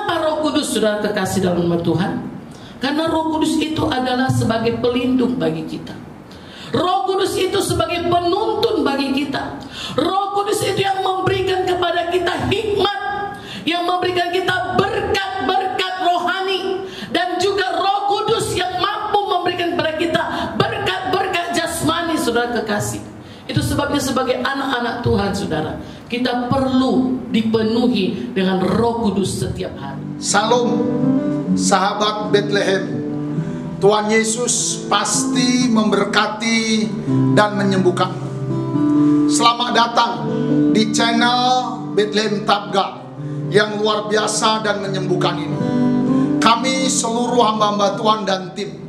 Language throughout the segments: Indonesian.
Mengapa Roh Kudus, saudara terkasih dalam nama Tuhan? Karena Roh Kudus itu adalah sebagai pelindung bagi kita. Roh Kudus itu sebagai penuntun bagi kita. Roh Kudus itu yang memberikan kepada kita hikmat, yang memberikan kita berkat-berkat rohani, dan juga Roh Kudus yang mampu memberikan kepada kita berkat-berkat jasmani, saudara kekasih. Itu sebabnya sebagai anak-anak Tuhan, saudara, kita perlu dipenuhi dengan Roh Kudus setiap hari. Salam, sahabat Bethlehem. Tuhan Yesus pasti memberkati dan menyembuhkan. Selamat datang di channel Bethlehem Tabga yang luar biasa dan menyembuhkan ini. Kami seluruh hamba-hamba Tuhan dan tim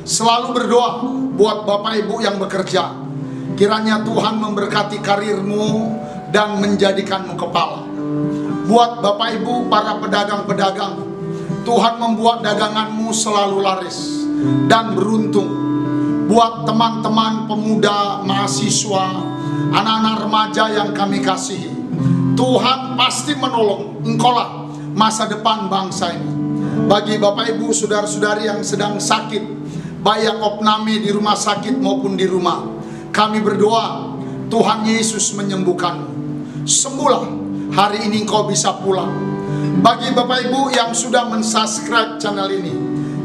selalu berdoa buat Bapak Ibu yang bekerja. Kiranya Tuhan memberkati karirmu dan menjadikanmu kepala. Buat Bapak Ibu para pedagang-pedagang, Tuhan membuat daganganmu selalu laris dan beruntung. Buat teman-teman pemuda, mahasiswa, anak-anak remaja yang kami kasihi, Tuhan pasti menolong. Engkaulah masa depan bangsa ini. Bagi Bapak Ibu, saudara-saudari yang sedang sakit, baik yang opname di rumah sakit maupun di rumah, kami berdoa Tuhan Yesus menyembuhkanmu. Sembuhlah, hari ini engkau bisa pulang. Bagi Bapak Ibu yang sudah mensubscribe channel ini,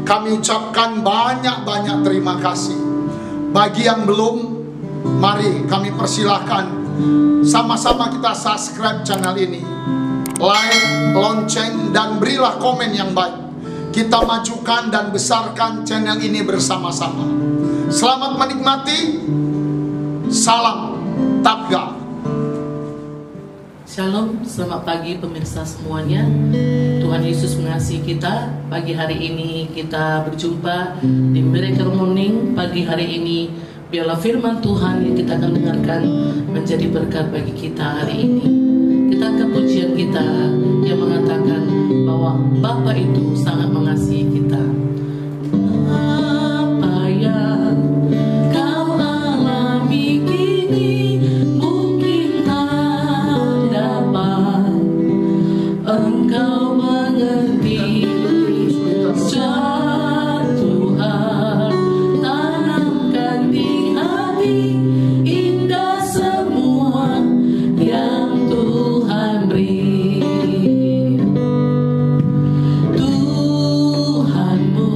kami ucapkan banyak-banyak terima kasih. Bagi yang belum, mari kami persilahkan sama-sama kita subscribe channel ini, like, lonceng, dan berilah komen yang baik. Kita majukan dan besarkan channel ini bersama-sama. Selamat menikmati. Salam Tabga. Shalom, selamat pagi pemirsa semuanya. Tuhan Yesus mengasihi kita. Pagi hari ini kita berjumpa di Miracle Morning. Pagi hari ini biarlah firman Tuhan yang kita akan dengarkan menjadi berkat bagi kita hari ini. Kita angkat pujian kita yang mengatakan bahwa Bapa itu sangat mengasihi kita. Apa yang kau alami kini mungkin tak dapat engkau mengerti. Sejak Tuhan tanamkan di hati, indah semua yang Tuhan beri. Tuhanmu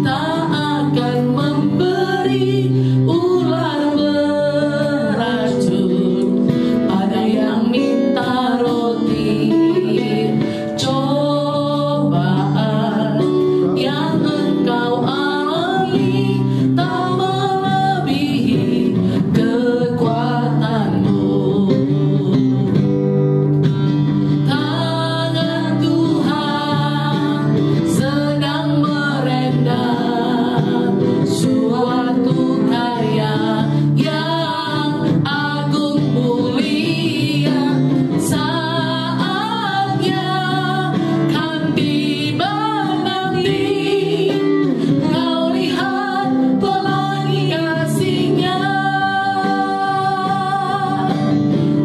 tak akan memberi ular beracun pada yang minta roti. Cobaan yang engkau alami tak melebihi kekuatanmu. Tangan Tuhan sedang merendam suatu karya yang agung mulia. Saatnya kan tiba nanti, kau lihat pelangi kasih-Nya.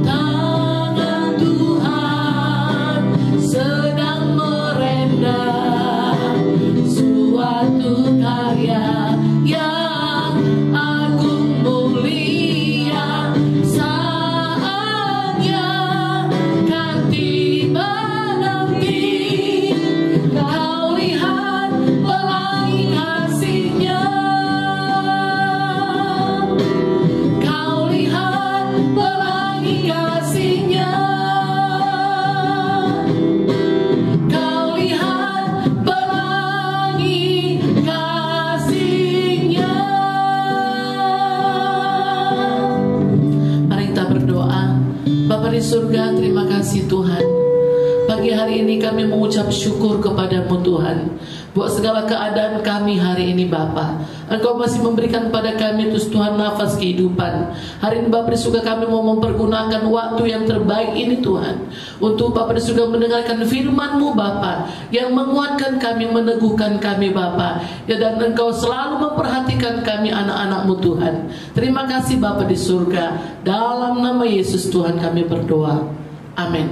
Tangan Tuhan sedang merendam suatu karya yang agung mulia. Saatnya kan tiba nanti, kau lihat pelangi kasih-Nya. Kau lihat pelangi kasih-Nya. Kau lihat pelangi kasih-Nya. Mari kita berdoa. Bapa di surga, terima kasih Tuhan. Pagi hari ini kami mengucap syukur kepadamu Tuhan, buat segala keadaan kami hari ini Bapa. Engkau masih memberikan kepada kami terus Tuhan nafas kehidupan. Hari ini Bapa di surga, kami mau mempergunakan waktu yang terbaik ini Tuhan, untuk Bapa di surga mendengarkan firman-Mu Bapa, yang menguatkan kami, meneguhkan kami Bapa, ya, dan Engkau selalu memperhatikan kami anak-anak-Mu Tuhan. Terima kasih Bapa di surga. Dalam nama Yesus Tuhan kami berdoa. Amin.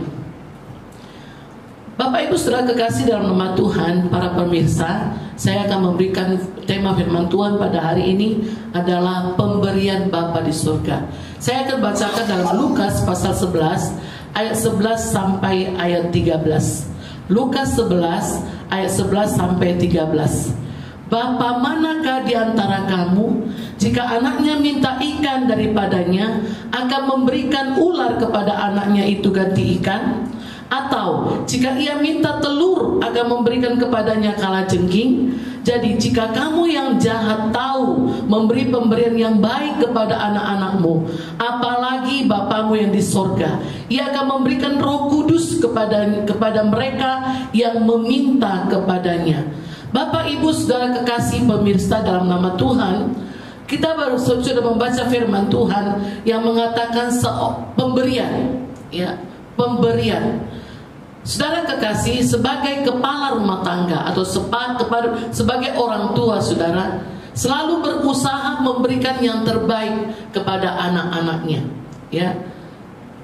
Bapak Ibu Saudara kekasih dalam nama Tuhan, para pemirsa, saya akan memberikan tema firman Tuhan pada hari ini adalah pemberian Bapa di surga. Saya akan bacakan dalam Lukas pasal 11 ayat 11 sampai ayat 13. Lukas 11 ayat 11 sampai 13. Bapa manakah di antara kamu, jika anaknya minta ikan daripadanya, akan memberikan ular kepada anaknya itu ganti ikan? Atau jika ia minta telur, akan memberikan kepadanya kalajengking? Jadi jika kamu yang jahat tahu memberi pemberian yang baik kepada anak-anakmu, apalagi Bapamu yang di sorga, ia akan memberikan Roh Kudus kepada mereka yang meminta kepadanya. Bapak Ibu Saudara kekasih pemirsa dalam nama Tuhan, kita baru sudah membaca firman Tuhan yang mengatakan pemberian, ya, pemberian. Saudara kekasih, sebagai kepala rumah tangga atau sebagai orang tua, saudara selalu berusaha memberikan yang terbaik kepada anak-anaknya, ya.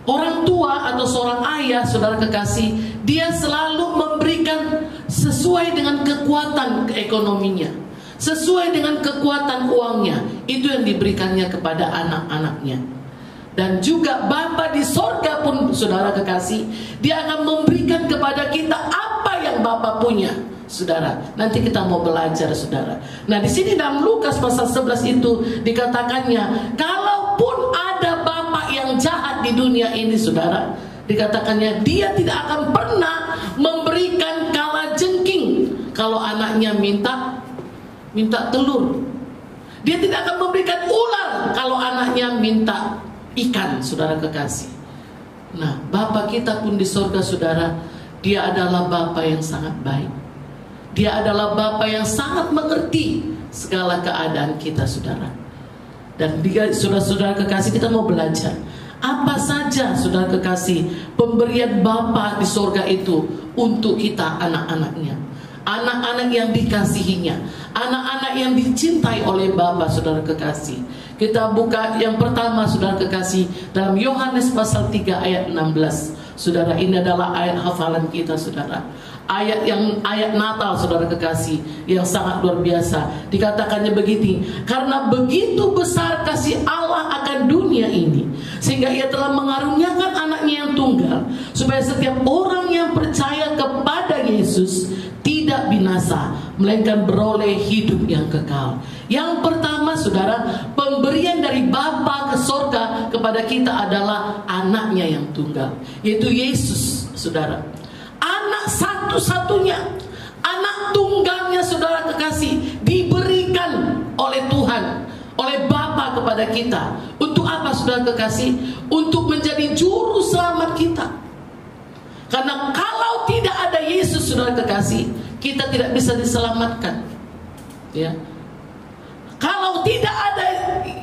Orang tua atau seorang ayah, saudara kekasih, dia selalu memberikan sesuai dengan kekuatan ekonominya, sesuai dengan kekuatan uangnya. Itu yang diberikannya kepada anak-anaknya. Dan juga Bapa di sorga pun, saudara kekasih, dia akan memberikan kepada kita apa yang Bapa punya, saudara. Nanti kita mau belajar, saudara. Nah, di sini dalam Lukas pasal 11 itu dikatakannya, kalaupun ada Bapa yang jahat di dunia ini, saudara, dikatakannya dia tidak akan pernah memberikan kalajengking kalau anaknya minta telur. Dia tidak akan memberikan ular kalau anaknya minta ikan, saudara kekasih. Nah, Bapa kita pun di surga, saudara, dia adalah Bapa yang sangat baik. Dia adalah Bapa yang sangat mengerti segala keadaan kita, saudara. Dan dia, saudara-saudara kekasih, kita mau belajar apa saja, saudara kekasih, pemberian Bapa di surga itu untuk kita, anak-anaknya, anak-anak yang dikasihinya, anak-anak yang dicintai oleh Bapa, saudara kekasih. Kita buka yang pertama, saudara kekasih, dalam Yohanes pasal 3 ayat 16. Saudara, ini adalah ayat hafalan kita, saudara. Ayat Natal, saudara kekasih, yang sangat luar biasa. Dikatakannya begini, karena begitu besar kasih Allah akan dunia ini, sehingga ia telah mengaruniakan anaknya yang tunggal, supaya setiap orang yang percaya kepada Yesus tidak binasa, melainkan beroleh hidup yang kekal. Yang pertama, saudara, pemberian dari Bapa ke sorga kepada kita adalah anaknya yang tunggal, yaitu Yesus, saudara. Anak satu-satunya, anak tunggalnya, saudara kekasih, diberikan oleh Tuhan, oleh Bapa kepada kita. Untuk apa, saudara kekasih? Untuk menjadi juru selamat kita. Karena kalau tidak ada Yesus, saudara kekasih, kita tidak bisa diselamatkan, ya. Kalau tidak ada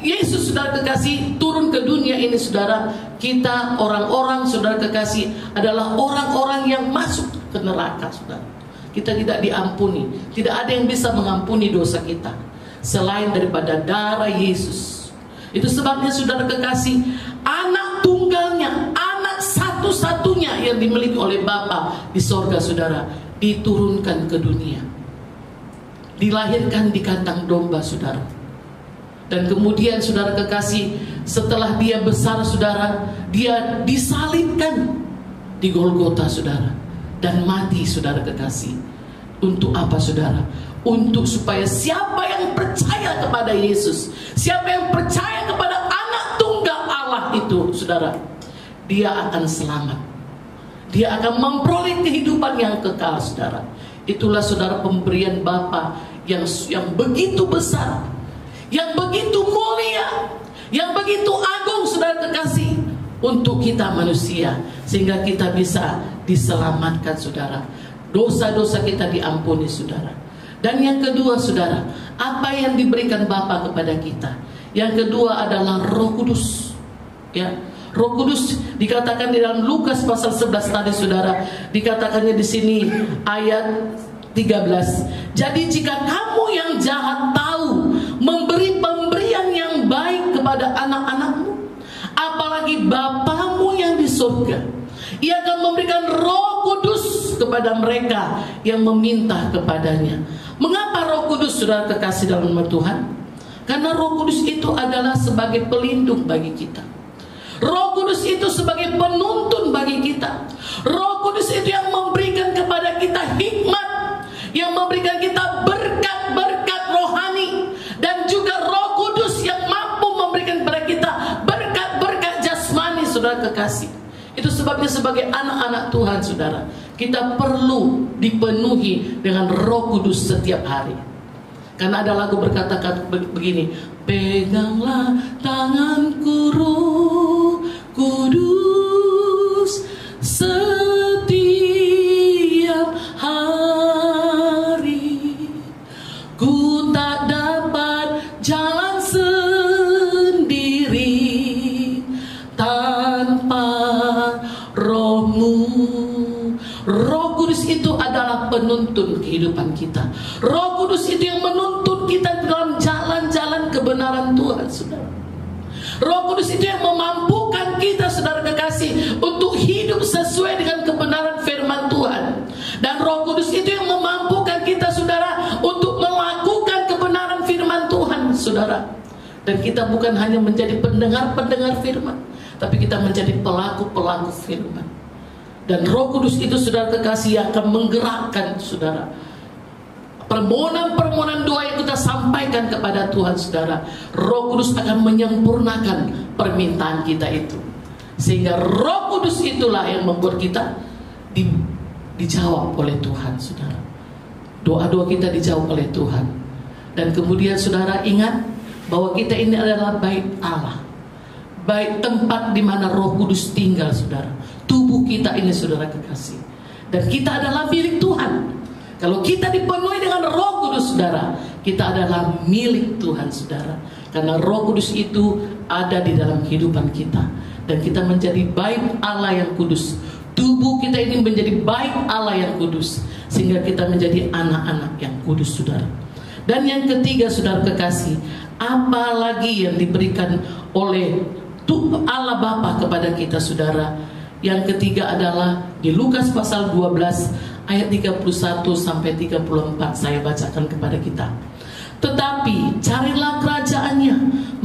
Yesus, saudara kekasih, turun ke dunia ini, saudara, kita orang-orang, saudara kekasih, adalah orang-orang yang masuk ke neraka, saudara. Kita tidak diampuni. Tidak ada yang bisa mengampuni dosa kita selain daripada darah Yesus. Itu sebabnya, saudara kekasih, anak tunggalnya, anak satu-satunya yang dimiliki oleh Bapa di sorga, saudara, diturunkan ke dunia, dilahirkan di kandang domba, saudara. Dan kemudian, saudara kekasih, setelah dia besar, saudara, dia disalibkan di Golgota, saudara, dan mati, saudara kekasih. Untuk apa, saudara? Untuk supaya siapa yang percaya kepada Yesus, siapa yang percaya kepada anak tunggal Allah itu, saudara, dia akan selamat. Dia akan memperoleh kehidupan yang kekal, saudara. Itulah, saudara, pemberian Bapa yang begitu besar, yang begitu mulia, yang begitu agung, saudara kekasih, untuk kita manusia, sehingga kita bisa diselamatkan, saudara. Dosa-dosa kita diampuni, saudara. Dan yang kedua, saudara, apa yang diberikan Bapa kepada kita? Yang kedua adalah Roh Kudus, ya. Roh Kudus dikatakan di dalam Lukas pasal 11 tadi, saudara, dikatakannya di sini ayat 13. Jadi jika kamu yang jahat tahu memberi pemberian yang baik kepada anak-anakmu, apalagi Bapamu yang di surga, Ia akan memberikan Roh Kudus kepada mereka yang meminta kepadanya. Mengapa Roh Kudus, saudara kekasih dalam nama Tuhan? Karena Roh Kudus itu adalah sebagai pelindung bagi kita. Roh Kudus itu sebagai penuntun bagi kita. Roh Kudus itu yang memberikan kepada kita hikmat, yang memberikan kita berkat-berkat rohani, dan juga Roh Kudus yang mampu memberikan kepada kita berkat-berkat jasmani, saudara kekasih. Itu sebabnya sebagai anak-anak Tuhan, saudara, kita perlu dipenuhi dengan Roh Kudus setiap hari. Karena ada lagu berkata begini, peganglah tanganku Roh Kudus setiap hari, ku tak dapat jalan sendiri tanpa Roh-Mu. Roh Kudus itu adalah penuntun kehidupan kita. Roh Kudus itu yang menuntun kita dalam jalan-jalan kebenaran Tuhan, saudara. Roh Kudus itu yang memampukan kita, saudara kekasih, untuk hidup sesuai dengan kebenaran firman Tuhan. Dan Roh Kudus itu yang memampukan kita, saudara, untuk melakukan kebenaran firman Tuhan, saudara. Dan kita bukan hanya menjadi pendengar-pendengar firman, tapi kita menjadi pelaku-pelaku firman. Dan Roh Kudus itu, saudara kekasih, akan menggerakkan, saudara, permohonan-permohonan doa yang kita sampaikan kepada Tuhan, saudara. Roh Kudus akan menyempurnakan permintaan kita itu, sehingga Roh Kudus itulah yang membuat kita dijawab oleh Tuhan, saudara. Doa-doa kita dijawab oleh Tuhan. Dan kemudian, saudara, ingat bahwa kita ini adalah bait Allah, bait tempat di mana Roh Kudus tinggal, saudara. Tubuh kita ini, saudara kekasih, dan kita adalah milik Tuhan. Kalau kita dipenuhi dengan Roh Kudus, saudara, kita adalah milik Tuhan, saudara. Karena Roh Kudus itu ada di dalam kehidupan kita, dan kita menjadi bait Allah yang kudus. Tubuh kita ini menjadi bait Allah yang kudus, sehingga kita menjadi anak-anak yang kudus, saudara. Dan yang ketiga, saudara kekasih, apalagi yang diberikan oleh Allah Bapa kepada kita, saudara. Yang ketiga adalah di Lukas pasal 12 ayat 31 sampai 34, saya bacakan kepada kita. Tetapi carilah kerajaannya,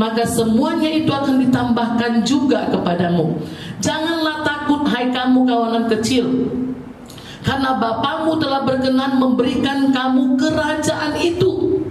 maka semuanya itu akan ditambahkan juga kepadamu. Janganlah takut, hai kamu kawanan kecil, karena Bapamu telah berkenan memberikan kamu kerajaan itu.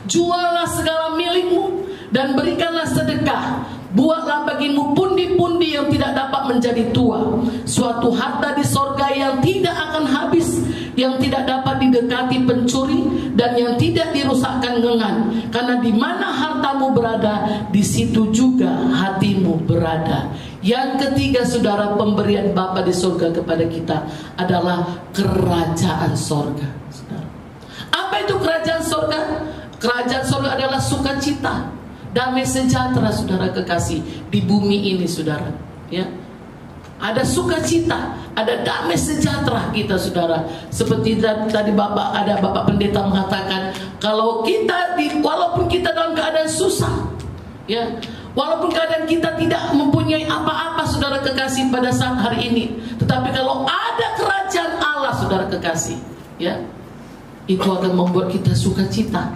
Juallah segala milikmu dan berikanlah sedekah. Buatlah bagimu pundi-pundi yang tidak dapat menjadi tua, suatu harta di sorga yang tidak akan habis, yang tidak dapat didekati pencuri, dan yang tidak dirusakkan ngengan. Karena di mana hartamu berada, di situ juga hatimu berada. Yang ketiga, saudara, pemberian Bapa di sorga kepada kita adalah kerajaan sorga, saudara. Apa itu kerajaan sorga? Kerajaan sorga adalah sukacita, damai sejahtera, saudara kekasih, di bumi ini, saudara. Ya, ada sukacita, ada damai sejahtera kita, saudara. Seperti tadi ada Bapak Pendeta mengatakan, kalau kita walaupun kita dalam keadaan susah, ya, walaupun keadaan kita tidak mempunyai apa-apa, saudara kekasih, pada saat hari ini, tetapi kalau ada kerajaan Allah, saudara kekasih, ya, itu akan membuat kita sukacita,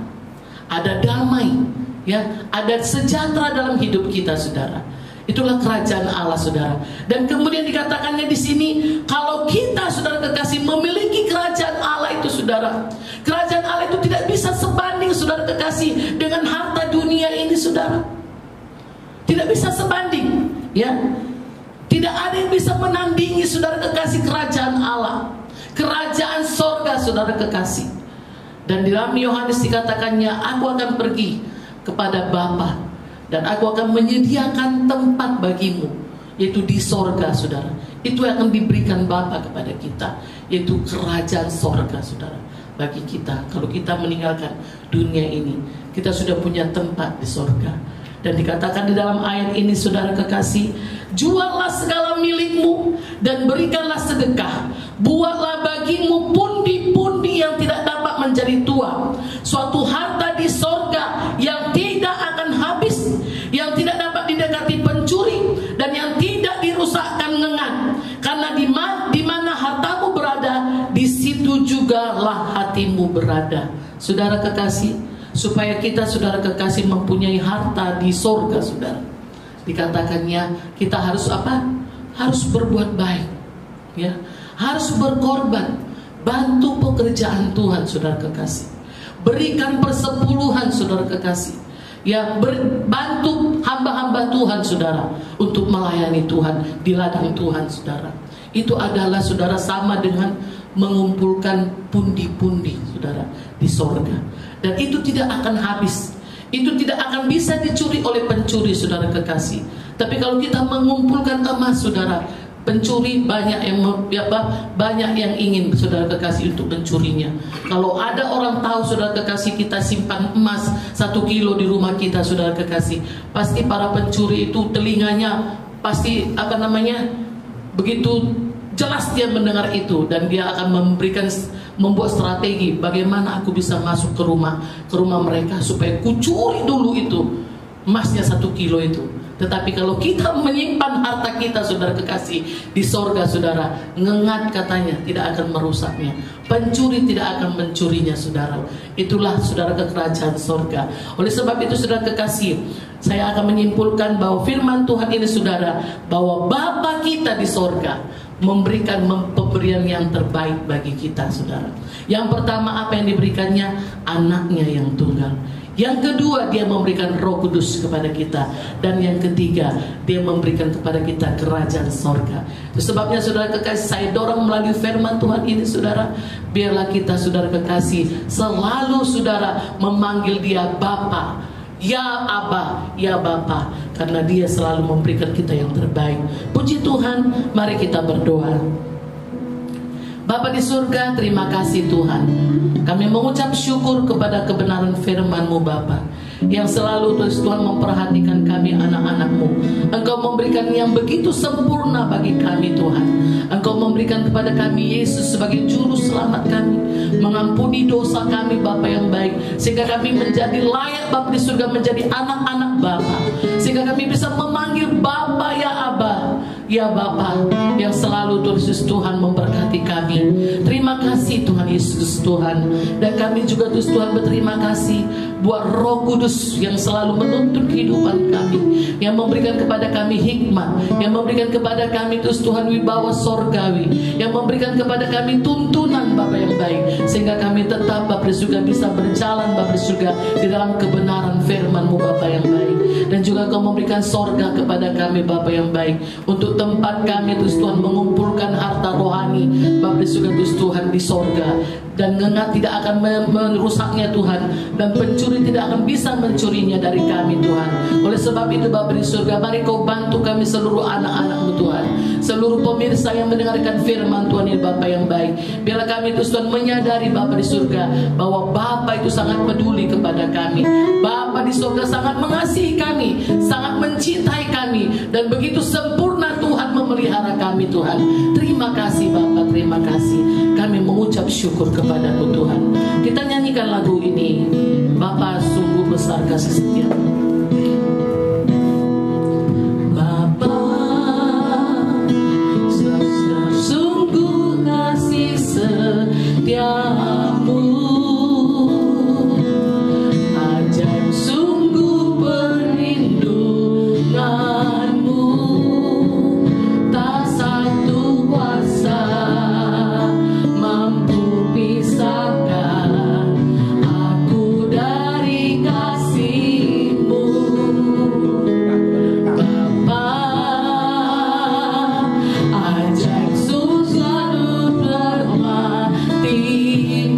ada damai, ya, ada sejahtera dalam hidup kita, saudara. Itulah kerajaan Allah, saudara. Dan kemudian dikatakannya di sini, kalau kita, saudara kekasih, memiliki kerajaan Allah itu, saudara, kerajaan Allah itu tidak bisa sebanding, saudara kekasih, dengan harta dunia ini, saudara. Tidak bisa sebanding, ya. Tidak ada yang bisa menandingi, saudara kekasih, kerajaan Allah, kerajaan sorga, saudara kekasih. Dan di dalam Yohanes dikatakannya, aku akan pergi kepada Bapa dan aku akan menyediakan tempat bagimu, yaitu di sorga, saudara. Itu yang akan diberikan Bapa kepada kita, yaitu kerajaan sorga, saudara. Bagi kita, kalau kita meninggalkan dunia ini, kita sudah punya tempat di sorga. Dan dikatakan di dalam ayat ini, saudara kekasih, juallah segala milikmu dan berikanlah sedekah. Buatlah bagimu pundi-pundi yang tidak dapat menjadi tua, suatu harta di sorga yang tidak akan habis, yang tidak dapat didekati pencuri, dan yang tidak dirusakkan ngengan. Karena di mana hartamu berada, di jugalah hatimu berada. Saudara kekasih, supaya kita saudara kekasih mempunyai harta di sorga, saudara, dikatakannya kita harus apa? Harus berbuat baik, ya, harus berkorban, bantu pekerjaan Tuhan, saudara kekasih, berikan persepuluhan, saudara kekasih, ya, bantu hamba-hamba Tuhan, saudara, untuk melayani Tuhan di ladang Tuhan, saudara. Itu adalah, saudara, sama dengan mengumpulkan pundi-pundi, saudara, di sorga. Dan itu tidak akan habis. Itu tidak akan bisa dicuri oleh pencuri, saudara kekasih. Tapi kalau kita mengumpulkan emas, saudara, pencuri banyak yang ingin, saudara kekasih, untuk mencurinya. Kalau ada orang tahu, saudara kekasih, kita simpan emas 1 kilo di rumah kita, saudara kekasih, pasti para pencuri itu telinganya pasti begitu jelas dia mendengar itu, dan dia akan membuat strategi bagaimana aku bisa masuk ke rumah mereka supaya kucuri dulu itu emasnya 1 kilo itu. Tetapi kalau kita menyimpan harta kita, saudara kekasih, di sorga, saudara, ngengat katanya tidak akan merusaknya, pencuri tidak akan mencurinya, saudara. Itulah, saudara, kekerajaan sorga. Oleh sebab itu, saudara kekasih, saya akan menyimpulkan bahwa firman Tuhan ini, saudara, bahwa Bapa kita di sorga memberikan pemberian yang terbaik bagi kita, saudara. Yang pertama, apa yang diberikannya? Anaknya yang tunggal. Yang kedua, dia memberikan Roh Kudus kepada kita. Dan yang ketiga, dia memberikan kepada kita kerajaan sorga. Itu sebabnya, saudara kekasih, saya dorong melalui firman Tuhan ini, saudara, biarlah kita, saudara kekasih, selalu, saudara, memanggil dia Bapa, ya Abba, ya Bapa, karena dia selalu memberikan kita yang terbaik. Puji Tuhan, mari kita berdoa. Bapa di surga, terima kasih Tuhan. Kami mengucap syukur kepada kebenaran firman-Mu, Bapa, yang selalu Tuhan memperhatikan kami, anak-anak-Mu. Engkau memberikan yang begitu sempurna bagi kami, Tuhan. Engkau memberikan kepada kami Yesus sebagai juru selamat kami, mengampuni dosa kami, Bapa yang baik, sehingga kami menjadi layak, Bapa di surga, menjadi anak-anak Bapa, sehingga kami bisa memanggil Bapa, ya Abba, ya Bapa, yang selalu Tuhan memberkati kami. Terima kasih Tuhan Yesus Tuhan. Dan kami juga Tuhan berterima kasih buat Roh Kudus yang selalu menuntun kehidupan kami, yang memberikan kepada kami hikmat, yang memberikan kepada kami Tuhan wibawa sorgawi, yang memberikan kepada kami tuntunan Bapa yang baik, sehingga kami tetap Bapa juga bisa berjalan Bapa juga di dalam kebenaran firman-Mu, Bapa yang baik. Dan juga Kau memberikan sorga kepada kami, Bapa yang baik, untuk tempat kami Tuhan mengumpulkan harta rohani Bapa juga Tuhan di sorga. Dan ngengat tidak akan merusaknya Tuhan, dan pencuri tidak akan bisa mencurinya dari kami, Tuhan. Oleh sebab itu Bapa di surga, mari Kau bantu kami seluruh anak-anak-Mu, Tuhan, seluruh pemirsa yang mendengarkan firman Tuhan ini, Bapa yang baik. Biarlah kami Tuhan menyadari Bapa di surga bahwa Bapa itu sangat peduli kepada kami. Bapa di surga sangat mengasihi kami, sangat mencintai kami, dan begitu sempurna Tuhan memelihara kami, Tuhan. Terima kasih Bapa, terima kasih. Kami mengucap syukur kepada-Mu, Tuhan. Kita nyanyikan lagu ini, Bapa sungguh besar kasih setia. Bapa sungguh kasih setia-Mu, ajaib sungguh perlindungan-Mu, tak satu kuasa mampu pisahkan aku dari kasih-Mu. Bapa, ajaib sungguh bermati-Mu,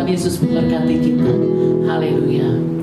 Tuhan Yesus memberkati kita. Haleluya.